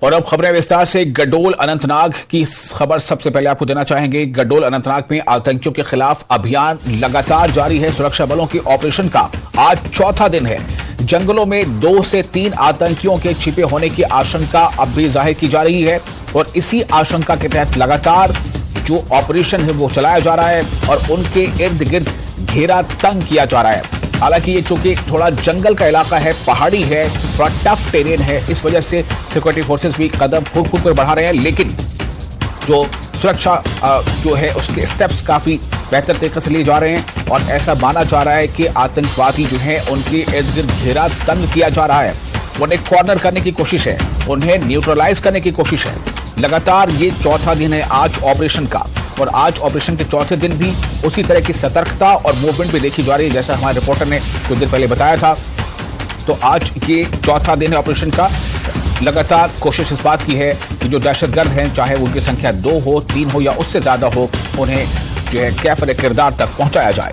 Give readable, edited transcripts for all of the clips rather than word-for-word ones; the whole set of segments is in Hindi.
और अब खबरें विस्तार से। गडोल अनंतनाग की खबर सबसे पहले आपको देना चाहेंगे। गडोल अनंतनाग में आतंकियों के खिलाफ अभियान लगातार जारी है। सुरक्षा बलों के ऑपरेशन का आज चौथा दिन है। जंगलों में 2 से 3 आतंकियों के छिपे होने की आशंका अब भी जाहिर की जा रही है और इसी आशंका के तहत लगातार जो ऑपरेशन है वो चलाया जा रहा है और उनके इर्द गिर्द घेरा तंग किया जा रहा है। हालांकि ये चूंकि थोड़ा जंगल का इलाका है, पहाड़ी है, थोड़ा टफ टेरेन है, इस वजह से सिक्योरिटी फोर्सेस भी कदम फूंक फूंक कर बढ़ा रहे हैं, लेकिन जो सुरक्षा जो है उसके स्टेप्स काफी बेहतर तरीके से लिए जा रहे हैं और ऐसा माना जा रहा है कि आतंकवादी जो है उनके इर्द गिर्द घेरा तंग किया जा रहा है। उन्हें कॉर्नर करने की कोशिश है, उन्हें न्यूट्रलाइज करने की कोशिश है। लगातार ये चौथा दिन है आज ऑपरेशन का और आज ऑपरेशन के चौथे दिन भी उसी तरह की सतर्कता और मूवमेंट भी देखी जा रही है जैसा हमारे रिपोर्टर ने कुछ दिन पहले बताया था। तो आज ये चौथा दिन है ऑपरेशन का। लगातार कोशिश इस बात की है कि जो दहशतगर्द हैं, चाहे उनकी संख्या 2 हो, 3 हो या उससे ज्यादा हो, उन्हें जो है कैफर किरदार तक पहुंचाया जाए।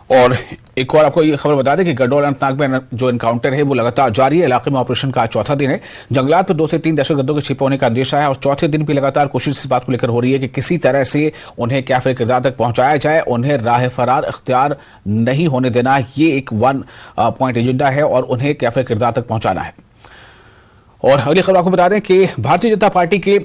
और एक और आपको ये खबर बता दें कि गडोल अनंतनाग में जो एनकाउंटर है वो लगातार जारी है। इलाके में ऑपरेशन का चौथा दिन है। जंगलात में 2 से 3 दहशतगर्दों के छिपे होने का अंदेशा है और चौथे दिन भी लगातार कोशिश इस बात को लेकर हो रही है कि किसी तरह से उन्हें कैफर किरदार तक पहुंचाया जाए, उन्हें राह फरार इख्तियार नहीं होने देना। ये एक 1 पॉइंट एजेंडा है और उन्हें कैफर किरदार तक पहुंचाना है। और अगली खबर आपको बता दें कि भारतीय जनता पार्टी के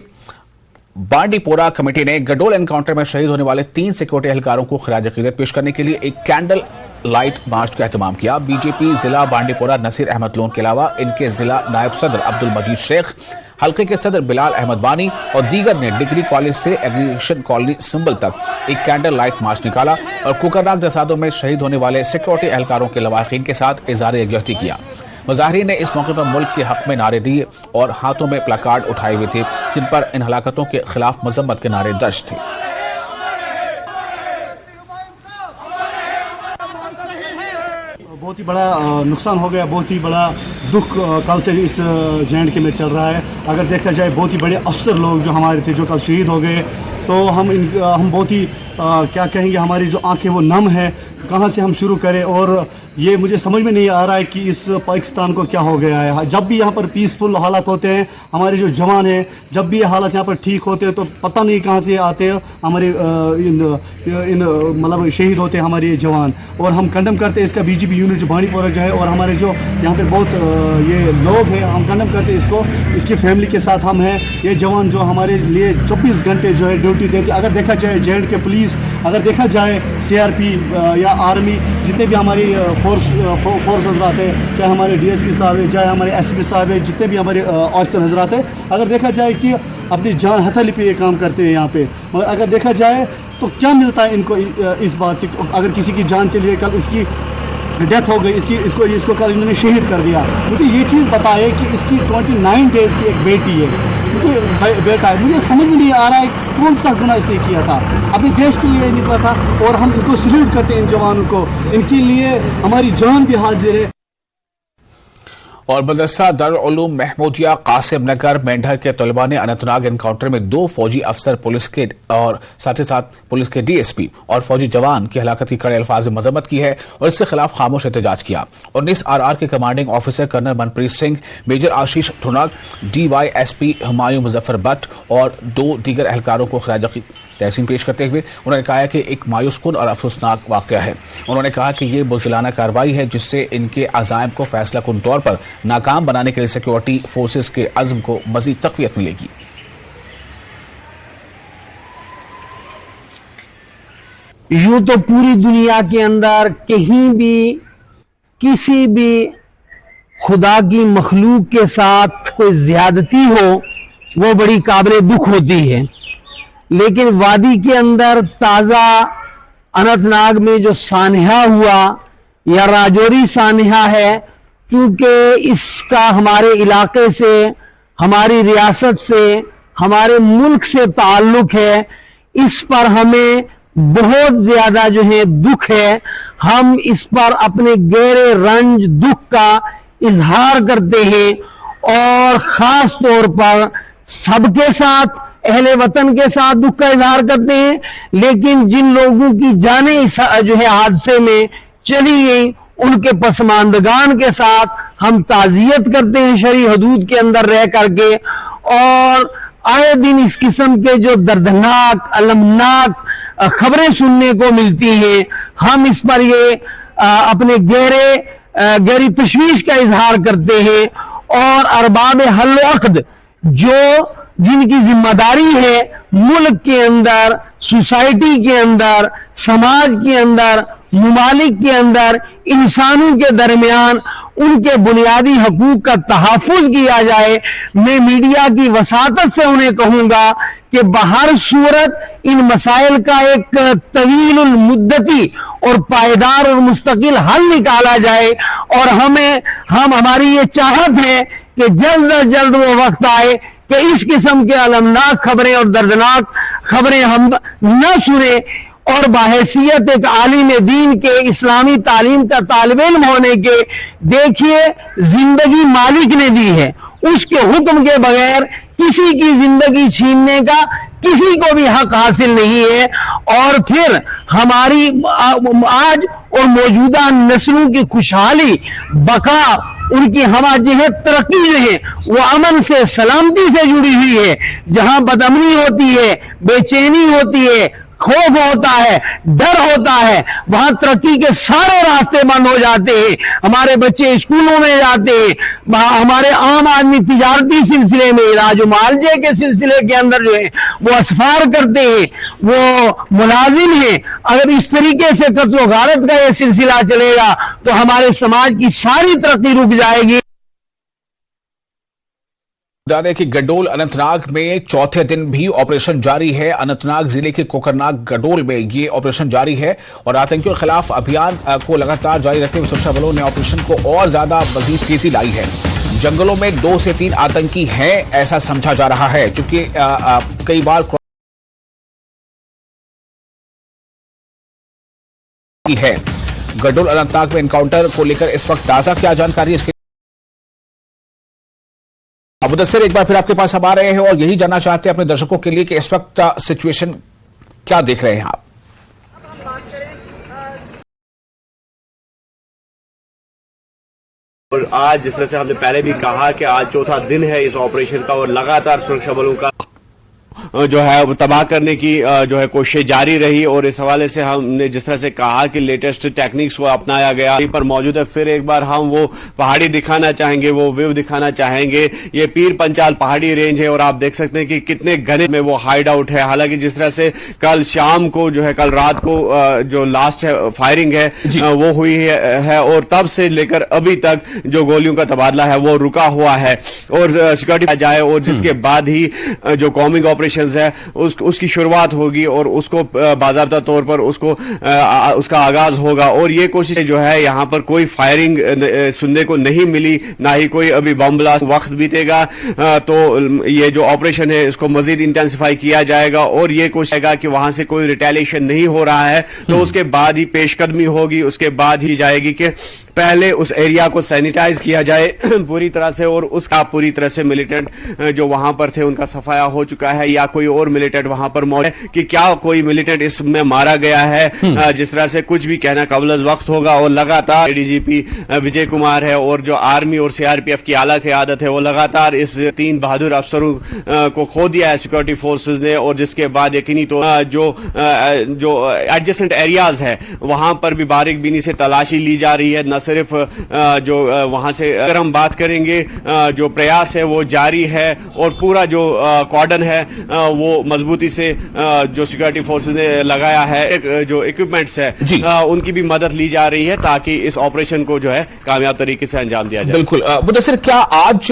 बांडीपोरा कमेटी ने गडोल एनकाउंटर में शहीद होने वाले 3 सिक्योरिटी एहलकारों को खिराज अकीदत पेश करने के लिए एक कैंडल लाइट मार्च का एहतमाम किया। बीजेपी जिला बांडीपोरा नसीर अहमद लोन के अलावा इनके जिला नायब सदर अब्दुल मजीद शेख, हल्के के सदर बिलाल अहमद वानी और दीगर ने डिग्री कॉलेज से एग्रीगेशन कॉलोनी सिंबल तक एक कैंडल लाइट मार्च निकाला और कुकरनाग जसादों में शहीद होने वाले सिक्योरिटी एहलकारों के लवाहिकीन के साथ इज़हार यकजहती किया। मुजाहिरीन ने इस मौके पर मुल्क के हक में नारे दिए और हाथों में प्लाकार्ड उठाए हुए थे जिन पर इन हलाकतों के खिलाफ मजम्मत के नारे दर्ज थे। बहुत ही बड़ा नुकसान हो गया, बहुत ही बड़ा दुख कल से इस JNK में चल रहा है। अगर देखा जाए बहुत ही बड़े अफसर लोग जो हमारे थे जो कल शहीद हो गए, तो हम बहुत ही क्या कहेंगे, हमारी जो आंखें वो नम है। कहाँ से हम शुरू करें और ये मुझे समझ में नहीं आ रहा है कि इस पाकिस्तान को क्या हो गया है। जब भी यहाँ पर पीसफुल हालात होते हैं, हमारे जो जवान हैं, जब भी ये हालात यहाँ पर ठीक होते हैं तो पता नहीं कहाँ से आते हैं हमारे इन मतलब शहीद होते हैं हमारे ये जवान। और हम कंडम करते हैं इसका BJP यूनिट जो बांडीपोरा जो है और हमारे जो यहाँ पर बहुत ये लोग हैं, हम कंडम करते हैं इसको। इसकी फैमिली के साथ हम हैं। ये जवान जो हमारे लिए 24 घंटे जो है ड्यूटी देते। अगर देखा जाए JNK पुलिस, अगर देखा जाए CRP या आर्मी, जितने भी हमारी फोर्स हजरात है, चाहे हमारे DSP साहब है, चाहे हमारे SP साहब है, जितने भी हमारे ऑफिसर हजरात है, अगर देखा जाए कि अपनी जान हथेली पे ये काम करते हैं यहाँ पे। मगर अगर देखा जाए तो क्या मिलता है इनको इस बात से? अगर किसी की जान चली जाए, कल इसकी डेथ हो गई, इसको कल इन्होंने शहीद कर दिया। मुझे ये चीज़ बताए कि इसकी 29 डेज़ की एक बेटी है, मुझे बेटा है। मुझे समझ में नहीं आ रहा है कौन सा गुनाह इसने किया था। अपने देश के लिए निकला था और हम इनको सल्यूट करते हैं, इन जवानों को। इनके लिए हमारी जान भी हाजिर है। और मदरसा दारुल उलूम महमूदिया कासिम नगर मेंढर के तलबा ने अनंतनाग एनकाउंटर में 2 फौजी अफसर पुलिस के और साथ ही साथ पुलिस के DSP और फौजी जवान की हलाकत की कड़े अल्फाज में मजम्मत की है और इसके खिलाफ खामोश एहतजाज किया। 19 RR के commanding officer colonel Manpreet Singh, major Ashish Dhonchak, DYSP Humayun Muzaffar Bhat और 2 दीगर एहलकारों को खिराज तहसीन पेश करते हुए उन्होंने कहा कि एक मायूसकुन और अफसोसनाक वाक़या है। उन्होंने कहा कि ये बुज़दिलाना कार्रवाई है जिससे इनके अज़ाइम को फैसला कुन तौर पर नाकाम बनाने के लिए सिक्योरिटी फोर्सेस के अज़्म को मज़ीद तक़वियत मिलेगी। यूं तो पूरी दुनिया के अंदर कहीं भी किसी भी खुदा की मखलूक के साथ कोई ज्यादती हो वो बड़ी काबिल दुख होती है, लेकिन वादी के अंदर ताजा अनंतनाग में जो सानहा हुआ या राजौरी सानहा है, क्योंकि इसका हमारे इलाके से, हमारी रियासत से, हमारे मुल्क से ताल्लुक है, इस पर हमें बहुत ज्यादा जो है दुख है। हम इस पर अपने गहरे रंज दुख का इजहार करते हैं और खास तौर पर सबके साथ अहले वतन के साथ दुख का इजहार करते हैं, लेकिन जिन लोगों की जानें इस जो है हादसे में चली गई उनके पसमानदगान के साथ हम ताजियत करते हैं शरई हदूद के अंदर रह करके। और आए दिन इस किस्म के जो दर्दनाक अलमनाक खबरें सुनने को मिलती हैं, हम इस पर ये अपने गहरी तशवीश का इजहार करते हैं। और अरबाब हल अक़द जिनकी जिम्मेदारी है मुल्क के अंदर, सोसाइटी के अंदर, समाज के अंदर, मुमालिक के अंदर इंसानों के दरमियान उनके बुनियादी हकूक का तहफ़्फ़ुज़ किया जाए, मैं मीडिया की वसातत से उन्हें कहूंगा कि बहर सूरत इन मसाइल का एक तवील मुद्दती और पायदार और मुस्तकिल हल निकाला जाए। और हमारी ये चाहत है कि जल्द अज जल्द वो वक्त आए कि इस किस्म के अलमनाक खबरें और दर्दनाक खबरें हम न सुने और बाहैसियत एक आलिम दीन के, इस्लामी तालीम का तालिब इल्म होने के, देखिए जिंदगी मालिक ने दी है, उसके हुक्म के बगैर किसी की जिंदगी छीनने का किसी को भी हक हासिल नहीं है। और फिर हमारी आज और मौजूदा नस्लों की खुशहाली, बका, उनकी हवा जो है तरक्की जो है वो अमन से, सलामती से जुड़ी हुई है। जहां बदअमनी होती है, बेचैनी होती है, खौफ होता है, डर होता है, वहां तरक्की के सारे रास्ते बंद हो जाते हैं। हमारे बच्चे स्कूलों में जाते हैं, हमारे आम आदमी तिजारती सिलसिले में, इलाज मुआलजे के सिलसिले के अंदर जो है वो असफार करते हैं, वो मुलाजिम हैं। अगर इस तरीके से कत्ल गारत का ये सिलसिला चलेगा तो हमारे समाज की सारी तरक्की रुक जाएगी। बता दें कि गडोल अनंतनाग में चौथे दिन भी ऑपरेशन जारी है। अनंतनाग जिले के कोकरनाग गडोल में ये ऑपरेशन जारी है और आतंकियों के खिलाफ अभियान को लगातार जारी रखते हुए सुरक्षा बलों ने ऑपरेशन को और ज्यादा मजीद तेजी लाई है। जंगलों में 2 से 3 आतंकी हैं ऐसा समझा जा रहा है, क्योंकि कई बार है। गडोल अनंतनाग में एनकाउंटर को लेकर इस वक्त ताजा क्या जानकारी है, इसके मुदस्सिर एक बार फिर आपके पास हम आ रहे हैं और यही जानना चाहते हैं अपने दर्शकों के लिए कि इस वक्त सिचुएशन क्या देख रहे हैं आप। और आज जिस तरह से हमने पहले भी कहा कि आज चौथा दिन है इस ऑपरेशन का और लगातार सुरक्षा बलों का जो है वो तबाह करने की जो है कोशिश जारी रही। और इस हवाले से हमने जिस तरह से कहा कि लेटेस्ट टेक्निक्स को अपनाया गया पर मौजूद है। फिर एक बार हम वो पहाड़ी दिखाना चाहेंगे, वो व्यू दिखाना चाहेंगे। ये पीर पंचाल पहाड़ी रेंज है और आप देख सकते हैं कि कितने घने में वो हाइड आउट है। हालांकि जिस तरह से कल शाम को जो है, कल रात को जो लास्ट फायरिंग है वो हुई है और तब से लेकर अभी तक जो गोलियों का तबादला है वो रुका हुआ है और सिक्योरिटी जाए और जिसके बाद ही जो कॉमिंग ऑपरेशन है उसकी शुरुआत होगी और उसको बाकायदा तौर पर उसका आगाज होगा। और ये कोशिश जो है, यहाँ पर कोई फायरिंग सुनने को नहीं मिली, ना ही कोई अभी बम ब्लास्ट। वक्त बीतेगा तो ये जो ऑपरेशन है इसको मजीद इंटेंसिफाई किया जाएगा और ये कोशिश रहेगा कि वहां से कोई रिटेलिएशन नहीं हो रहा है तो उसके बाद ही पेशकदमी होगी। उसके बाद ही जाएगी कि पहले उस एरिया को सैनिटाइज किया जाए पूरी तरह से और उसका पूरी तरह से मिलिटेंट जो वहां पर थे उनका सफाया हो चुका है या कोई और मिलिटेंट वहां पर मौजूद है कि क्या कोई मिलिटेंट इसमें मारा गया है। जिस तरह से कुछ भी कहना कबल वक्त होगा। और लगातार एडीजीपी विजय कुमार है और जो आर्मी और सीआरपीएफ की आला क़यादत है वो लगातार इस 3 बहादुर अफसरों को खो दिया है सिक्योरिटी फोर्सेज ने। और जिसके बाद यकीनी तो जो एडजेसेंट एरियाज है वहां पर भी बारीकबीनी से तलाशी ली जा रही है। न सिर्फ जो वहां से अगर हम बात करेंगे जो प्रयास है वो जारी है और पूरा जो कॉर्डन है वो मजबूती से जो सिक्योरिटी फोर्सेज ने लगाया है, जो इक्विपमेंट्स है उनकी भी मदद ली जा रही है ताकि इस ऑपरेशन को जो है कामयाब तरीके से अंजाम दिया जाए। बिल्कुल। मुदस्सिर, क्या आज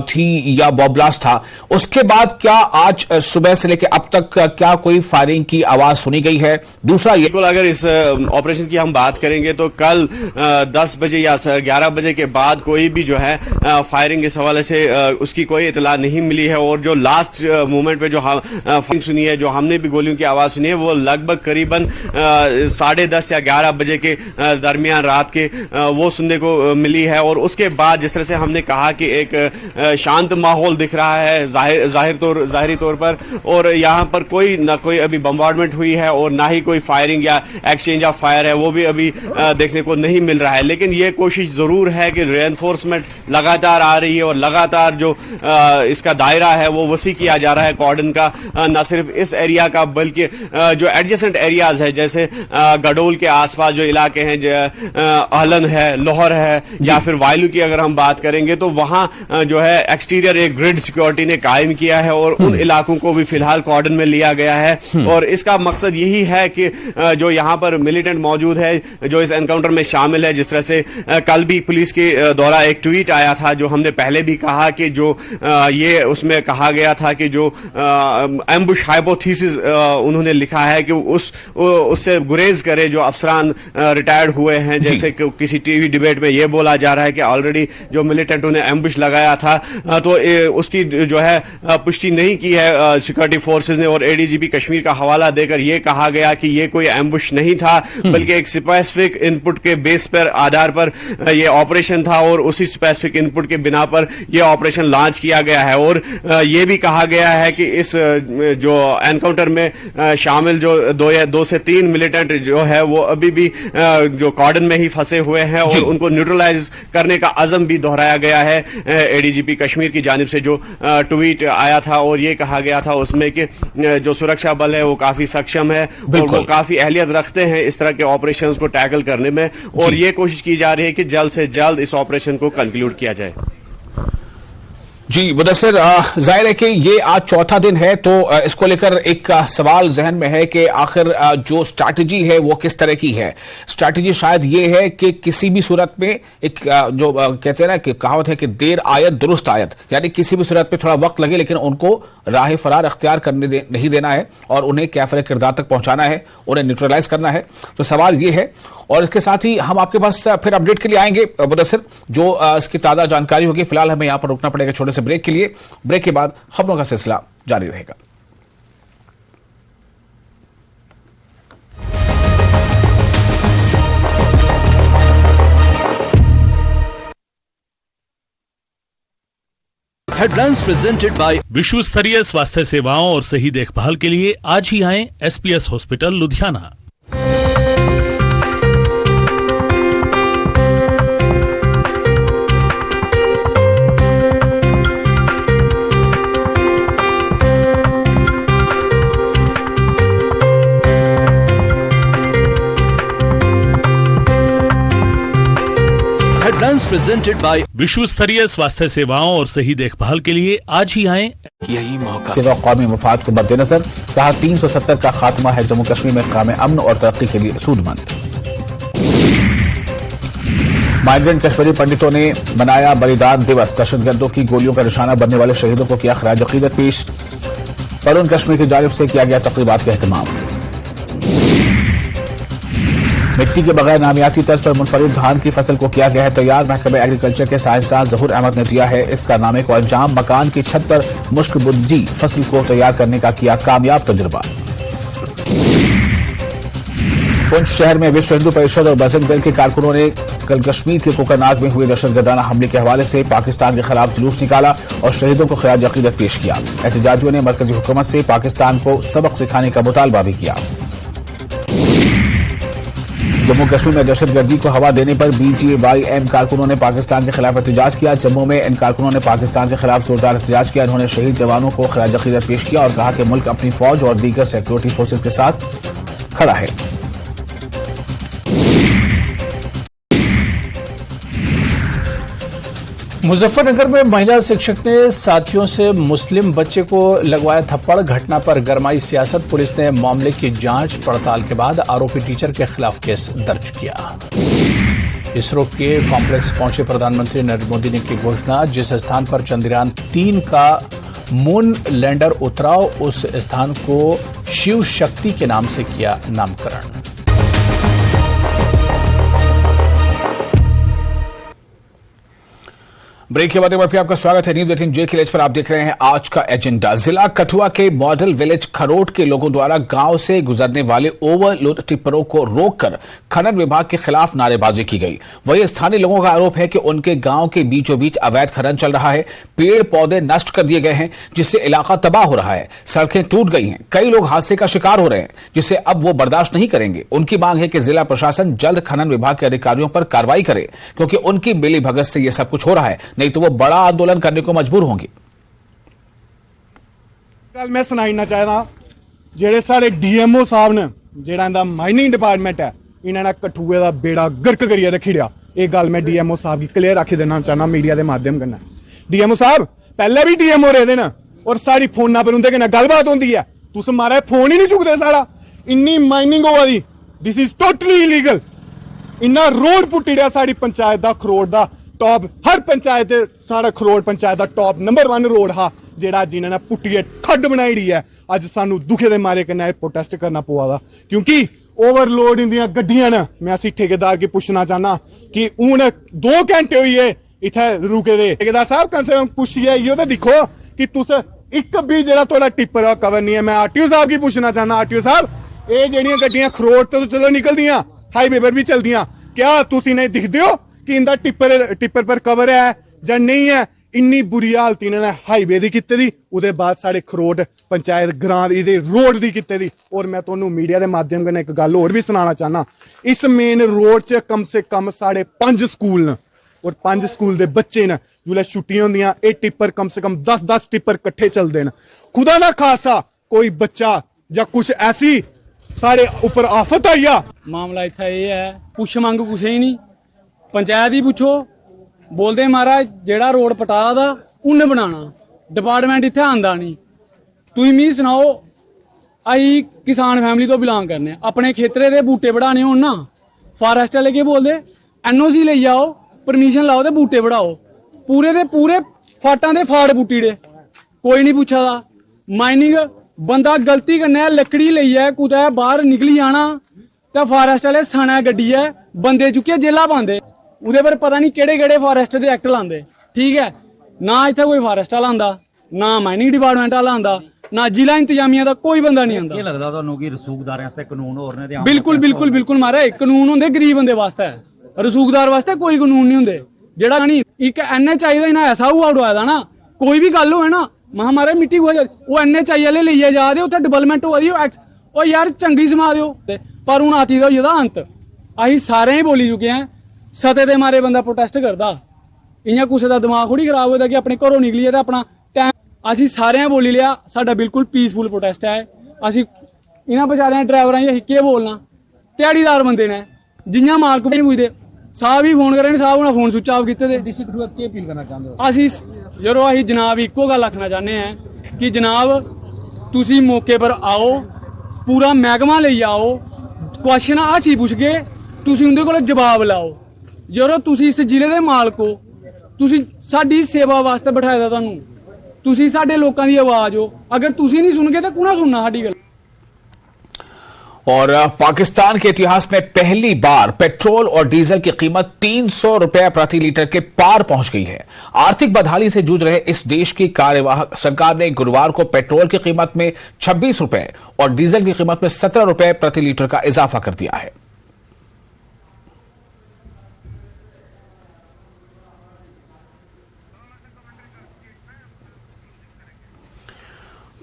थी या बॉम्ब ब्लास्ट था, उसके बाद क्या आज सुबह से लेकर अब तक क्या कोई फायरिंग की आवाज सुनी गई है? दूसरा ये, बिल्कुल, अगर इस ऑपरेशन की हम बात करेंगे तो कल 10 बजे या 11 बजे के बाद कोई भी जो है फायरिंग इस हवाले से उसकी कोई इतला नहीं मिली है। और जो लास्ट मोमेंट पे जो फायरिंग सुनी है, जो हमने भी गोलियों की आवाज सुनी है, वो लगभग करीबन 10:30 या 11 बजे के दरमियान रात के वो सुनने को मिली है। और उसके बाद जिस तरह से हमने कहा कि एक शांत माहौल दिख रहा है जाहिरी तौर पर, और यहाँ पर कोई ना कोई अभी बम्बार्डमेंट हुई है और ना ही कोई फायरिंग या एक्सचेंज ऑफ फायर है, वो भी अभी देखने को नहीं मिल रहा है। लेकिन ये कोशिश जरूर है कि रेनफोर्समेंट लगातार आ रही है और लगातार जो इसका दायरा है वो वसी किया जा रहा है कॉर्डन का, न सिर्फ इस एरिया का बल्कि जो एडजेसेंट एरियाज है, जैसे गडोल के आसपास जो इलाके हैं, आहलन है, लाहौर है, या फिर वायलू की अगर हम बात करेंगे तो वहां जो है एक्सटीरियर एक ग्रिड सिक्योरिटी ने कायम किया है और उन इलाकों को भी फिलहाल कॉर्डन में लिया गया है। और इसका मकसद यही है कि जो यहाँ पर मिलिटेंट मौजूद है जो इस एनकाउंटर में शामिल है, जिस तरह से कल भी पुलिस के द्वारा एक ट्वीट आया था, जो हमने पहले भी कहा कि जो ये उसमें कहा गया था कि जो एम्बुश हाइपोथेसिस उन्होंने लिखा है कि उससे गुरेज करे जो अफसरान रिटायर्ड हुए हैं। जैसे कि किसी टीवी डिबेट में ये बोला जा रहा है कि ऑलरेडी जो मिलिटेंटों ने एम्बुश लगाया था तो उसकी जो है पुष्टि नहीं की है सिक्योरिटी फोर्सेज ने, और एडीजीपी कश्मीर का हवाला देकर यह कहा गया कि ये कोई एम्बुश नहीं था बल्कि एक स्पेसिफिक इनपुट के बेस पर आधार पर यह ऑपरेशन था और उसी स्पेसिफिक इनपुट के बिना पर यह ऑपरेशन लॉन्च किया गया है। और यह भी कहा गया है कि इस जो एनकाउंटर में शामिल जो 2 से 3 मिलिटेंट जो है वो अभी भी जो कॉर्डन में ही फंसे हुए हैं और उनको न्यूट्रलाइज करने का अज़म भी दोहराया गया है एडीजीपी कश्मीर की जानिब से जो ट्वीट आया था। और ये कहा गया था उसमें कि जो सुरक्षा बल है वो काफी सक्षम है और वो काफी अहलियत रखते हैं इस तरह के ऑपरेशंस को टैकल करने में, और ये कोशिश की जा रही है कि जल्द से जल्द इस ऑपरेशन को कंक्लूड किया जाए। जी मुदस्सिर, जाहिर है कि ये आज चौथा दिन है, तो इसको लेकर एक सवाल जहन में है कि आखिर जो स्ट्रैटेजी है वो किस तरह की है। स्ट्रैटेजी शायद ये है कि किसी भी सूरत में एक जो कहते हैं ना कि कहावत है कि देर आयत दुरुस्त आयत, यानी किसी भी सूरत पे थोड़ा वक्त लगे लेकिन उनको राह फरार अख्तियार करने नहीं देना है और उन्हें कैफरे किरदार तक पहुंचाना है, उन्हें न्यूट्रलाइज करना है। तो सवाल ये है, और इसके साथ ही हम आपके पास फिर अपडेट के लिए आएंगे मुदस्सिर, जो इसकी ताज़ा जानकारी होगी। फिलहाल हमें यहां पर रुकना पड़ेगा छोटे से ब्रेक के लिए। ब्रेक के बाद खबरों का सिलसिला जारी रहेगा। हेडलाइंस प्रेजेंटेड बाय विश्व स्तरीय स्वास्थ्य सेवाओं और सही देखभाल के लिए आज ही आएं SPS hospital Ludhiana. Headlines presented by विश्व स्तरीय स्वास्थ्य सेवाओं और सही देखभाल के लिए आज ही आएं। यही मौका कौमी मफाद को मद्देनजर कहा 370 का खात्मा है जम्मू कश्मीर में कायम अमन और तरक्की के लिए सूदमंद। माइग्रेंट कश्मीरी पंडितों ने मनाया बलिदान दिवस, दहशतगर्दों की गोलियों का निशाना बनने वाले शहीदों को किया खराज अकीदत पेश। तरुण कश्मीर की जानिब से किया गया तकरीबात का एहतमाम। मिट्टी के बगैर नामियाती तर्ज पर मुनफरिद धान की फसल को किया गया है तैयार। महकमे एग्रीकल्चर के साइंसदान जहूर अहमद ने दिया है इस कारनामे को अंजाम। मकान की छत पर मुश्क बुज्जी फसल को तैयार करने का किया कामयाब तजुर्बा। पुंछ शहर में विश्व हिंदू परिषद और बजरंग दल के कारकुनों ने कल कश्मीर के कोकरनाग में हुए दहशतगर्दाना हमले के हवाले से पाकिस्तान के खिलाफ जुलूस निकाला और शहीदों को खराज अकीदत पेश किया। एहतजाजियों ने मरकजी हुकूमत से पाकिस्तान को सबक सिखाने का मुतालबा भी किया। जम्मू कश्मीर में दहशतगर्दी को हवा देने पर BJYM कारकुनों ने पाकिस्तान के खिलाफ एहतजाज किया। जम्मू में इन कारकुनों ने पाकिस्तान के खिलाफ जोरदार एहतजाज किया। उन्होंने शहीद जवानों को खराज अकीदत पेश किया और कहा कि मुल्क अपनी फौज और दीगर सिक्योरिटी फोर्सेज के साथ खड़ा है। मुजफ्फरनगर में महिला शिक्षक ने साथियों से मुस्लिम बच्चे को लगवाया थप्पड़। घटना पर गरमाई सियासत। पुलिस ने मामले की जांच पड़ताल के बाद आरोपी टीचर के खिलाफ केस दर्ज किया। इसरो के कॉम्प्लेक्स पहुंचे प्रधानमंत्री नरेंद्र मोदी ने की घोषणा। जिस स्थान पर चंद्रयान 3 का मून लैंडर उतरा उस स्थान को शिव शक्ति के नाम से किया नामकरण। ब्रेक के बाद एक बार फिर आपका स्वागत है। न्यूज 18 जे के पर आप देख रहे हैं आज का एजेंडा। जिला कठुआ के मॉडल विलेज खरोट के लोगों द्वारा गांव से गुजरने वाले ओवरलोड टिप्परों को रोककर खनन विभाग के खिलाफ नारेबाजी की गई। वहीं स्थानीय लोगों का आरोप है कि उनके गांव के बीचों बीच अवैध खनन चल रहा है। पेड़ पौधे नष्ट कर दिए गए हैं, जिससे इलाका तबाह हो रहा है। सड़कें टूट गई हैं, कई लोग हादसे का शिकार हो रहे हैं, जिसे अब वो बर्दाश्त नहीं करेंगे। उनकी मांग है कि जिला प्रशासन जल्द खनन विभाग के अधिकारियों पर कार्रवाई करे, क्योंकि उनकी मिली भगत से यह सब कुछ हो रहा है, नहीं तो वो बड़ा आंदोलन करने को मजबूर होंगे। गल मैं सुनाना चाहना, जेडे सारे डीएमओ साहब ने जेड़ा इंदा माइनिंग डिपार्टमेंट है, इन्होंने कठुए का बेड़ा गर्क करिए रखी लिया। एक गल मैं डीएमओ साहब की क्लियर रखी देना चाहना मीडिया के माध्यम कन्नै। डीएमओ साहब पहले भी डीएमओ रहे न, और सारी फोना पर उनके कन्नै गलबात होंदी है, तुस मारा फोन ही नहीं चुकते। सारा इन्नी माइनिंग होआ दी, दिस इज टोटली इलीगल। इन्ना रोड पुट्टी रहा साड़ी पंचायत का खरोड़ का टॉप, हर पंचायत साढ़ा खरोड़ पंचायत का टॉप नंबर 1 रोड हा, जेड़ा जिन्होंने पुट्टिए खड्ड बनाई दी है। अज सानू दुखे दे मारे कन्नै प्रोटेस्ट करना पवा दा, क्योंकि ओवरलोड इंदियां गड्डियां न। मैं असी ठेकेदार की पूछना चाहना कि हूं 2 घंटे हुई है इत्थे रुके दे। ठेकेदार साहब कम से कम पुछिए इहो ते दिखो कि तुस एक भी जेड़ा थोड़ा टिप्पर कवर नहीं है। मैं आरटीओ साहब की पूछना चाहना, आरटीओ साहब ये जेड़ियां गड्डियां खरोड़ तो चलो निकलदियां, हाईवे पर भी चलदियां, क्या तुस इन्हें दिखदे हो कि इंदा टिप्पर पर कवर है या नहीं है? इन्नी बुरी हालत इन्होंने हाईवे की कीती दी, उहदे बाद साढ़े खरोड़ पंचायत ग्रां दी रोड की कीती दी। और मैं तुहानू मीडिया के माध्यम कन्नै एक गल होर भी सुनाना चाहना, इस मेन रोड च कम से कम साढ़े 5 स्कूल न, और 5 स्कूल के बच्चे न। जिसलै छुट्टियां होंदियां ये टिप्पर कम से कम 10-10 टिप्पर कट्ठे चलते हैं। खुदा ना खासा कोई बच्चा या कुछ ऐसी सारे ऊपर आफत आई आ। मामला इत्थे ये है, पुछ मंग कुछ ही नहीं, पंचायत ही पुछो, बोलते महाराज जेड़ा रोड पटा दा उन्हें बनाना, डिपार्टमेंट इत्थे आंदा नहीं। तुम मी सुनाओ, अई किसान फैमिली तो बिलोंग करने, अपने खेतरे दे बूटे बढ़ाने हो ना, फारेस्ट वाले के बोलते एनओसी ले जाओ, परमिशन लाओ ते बूटे बढ़ाओ। पूरे दे पूरे फाटां दे फाड़ पुट्टी दे, कोई नहीं पुछा दा। माइनिंग बंदा गलती कन्नै लकड़ी लेइयै कुतै बाहर निकली जाना ते फारेस्ट वाले सनै गड्डी है बंदे चुक्कियै जेला पांदे, उहदे पर पता नहीं केड़े फारेस्ट दे एक्ट लांदे। ठीक है, ना इत्थे कोई फारेस्ट वाला आंदा, ना माइनिंग डिपार्टमेंट वाला आंदा, ना जिला इंतजामिया का कोई बंदा नहीं आंदा। लगदा तुहानू कि रसूखदारें वास्ते कानून होर ने? बिल्कुल बिल्कुल बिल्कुल महाराज, कानून होंदे गरीब बंदे वास्ते, रसूखदार वास्ते कोई कानून नहीं होंदे। जेड़ा नहीं एक NHI दा इन्हें ऐसा हुआ उड़वाया दा ना, कोई भी गल होए ना महामारे मिट्टी हुआ वो NHI वाले लेइयै जा दे, उत्थे डेवलपमेंट होआ दी, ओ यार चंगी समा दिओ। पर हुण आती दा होई दा अंत, असीं सारे ही बोली चुके हैं। सते दे मारे बंदा प्रोटेस्ट करदा, इयां कुसै दा दिमाग थोड़ी खराब होदा कि अपने घरों निकलिए ते अपना टाइम। असीं सारे बोली लिया, साडा बिल्कुल पीसफुल प्रोटेस्ट है। असीं इन्हां बेचारे ड्राइवरां गी केह् बोलना, ध्याड़ीदार बंदे ने, जियां मालक भी नहीं पुछदे। साहब ही फोन करे, साहब उन्हें फोन स्विच ऑफ कीते दे। असीं जरो असीं जनाब इक्को गल आखना चाहते हैं कि जनाब तुसीं मौके पर आओ, पूरा महकमा लेई आओ, क्वेश्चन आ चीज पुछगे, तुसीं उंदे कोल जवाब लाओ। जरो तुसीं इस जिले दे मालक हो, तुसीं साडी सेवा वास्ते बिठाए दा, तुहानू तुसीं साडे लोकां दी आवाज हो, अगर तुसीं नहीं सुनगे तो कुणा सुनना साडी गल। और पाकिस्तान के इतिहास में पहली बार पेट्रोल और डीजल की कीमत 300 रुपए प्रति लीटर के पार पहुंच गई है। आर्थिक बदहाली से जूझ रहे इस देश की कार्यवाहक सरकार ने गुरुवार को पेट्रोल की कीमत में 26 रुपए और डीजल की कीमत में 17 रुपए प्रति लीटर का इजाफा कर दिया है।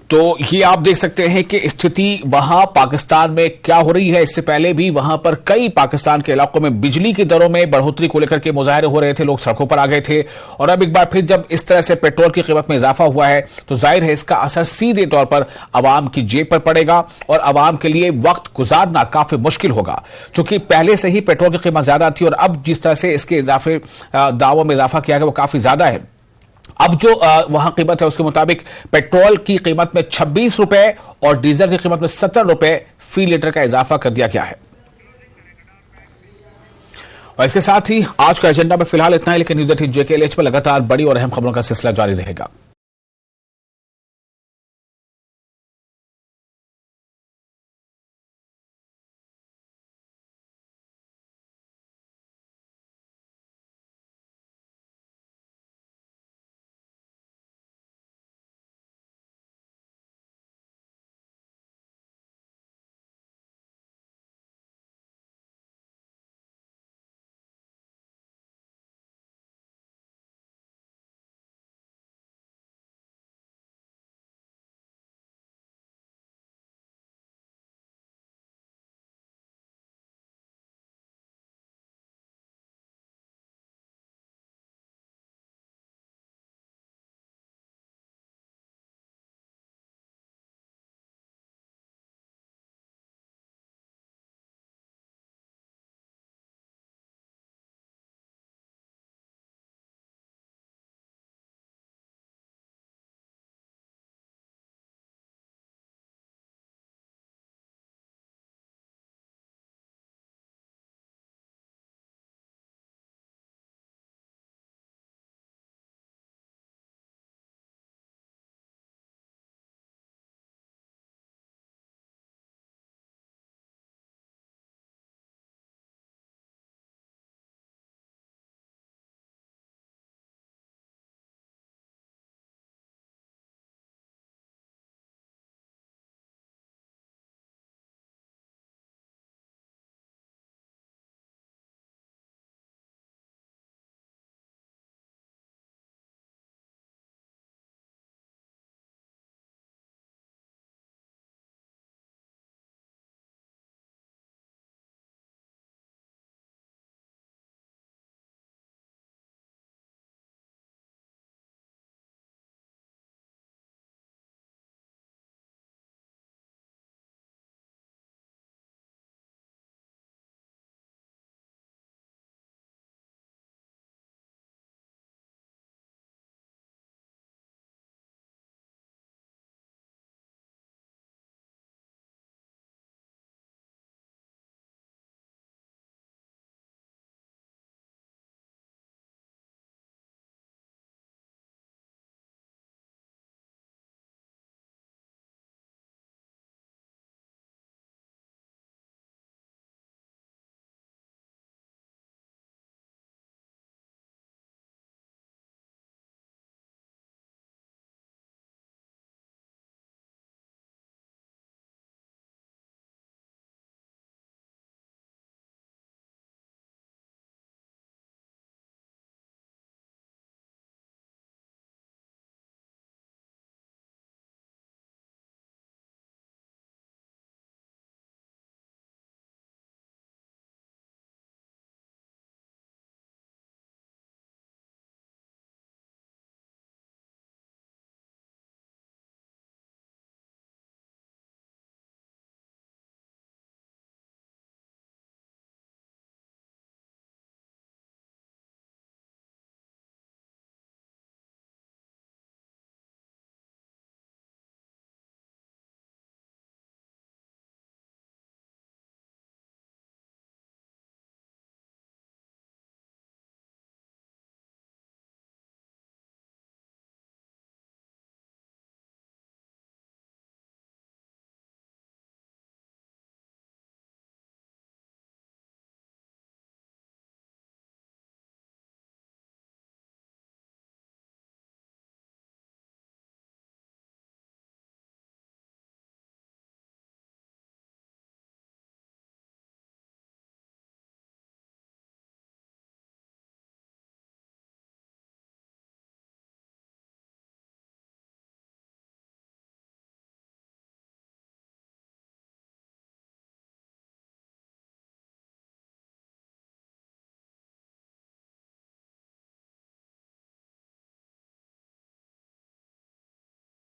तो ये आप देख सकते हैं कि स्थिति वहां पाकिस्तान में क्या हो रही है। इससे पहले भी वहां पर कई पाकिस्तान के इलाकों में बिजली की दरों में बढ़ोतरी को लेकर के मुजाहरे हो रहे थे, लोग सड़कों पर आ गए थे। और अब एक बार फिर जब इस तरह से पेट्रोल की कीमत में इजाफा हुआ है तो जाहिर है इसका असर सीधे तौर पर आवाम की जेब पर पड़ेगा और आवाम के लिए वक्त गुजारना काफी मुश्किल होगा, क्योंकि पहले से ही पेट्रोल की कीमत ज्यादा थी और अब जिस तरह से इसके इजाफे दावों में इजाफा किया गया वो काफी ज्यादा है। अब जो वहां कीमत है उसके मुताबिक पेट्रोल की कीमत में 26 रुपए और डीजल की कीमत में 17 रुपए फी लीटर का इजाफा कर दिया गया है। और इसके साथ ही आज का एजेंडा में फिलहाल इतना ही, लेकिन न्यूज 18 JKLH पर लगातार बड़ी और अहम खबरों का सिलसिला जारी रहेगा।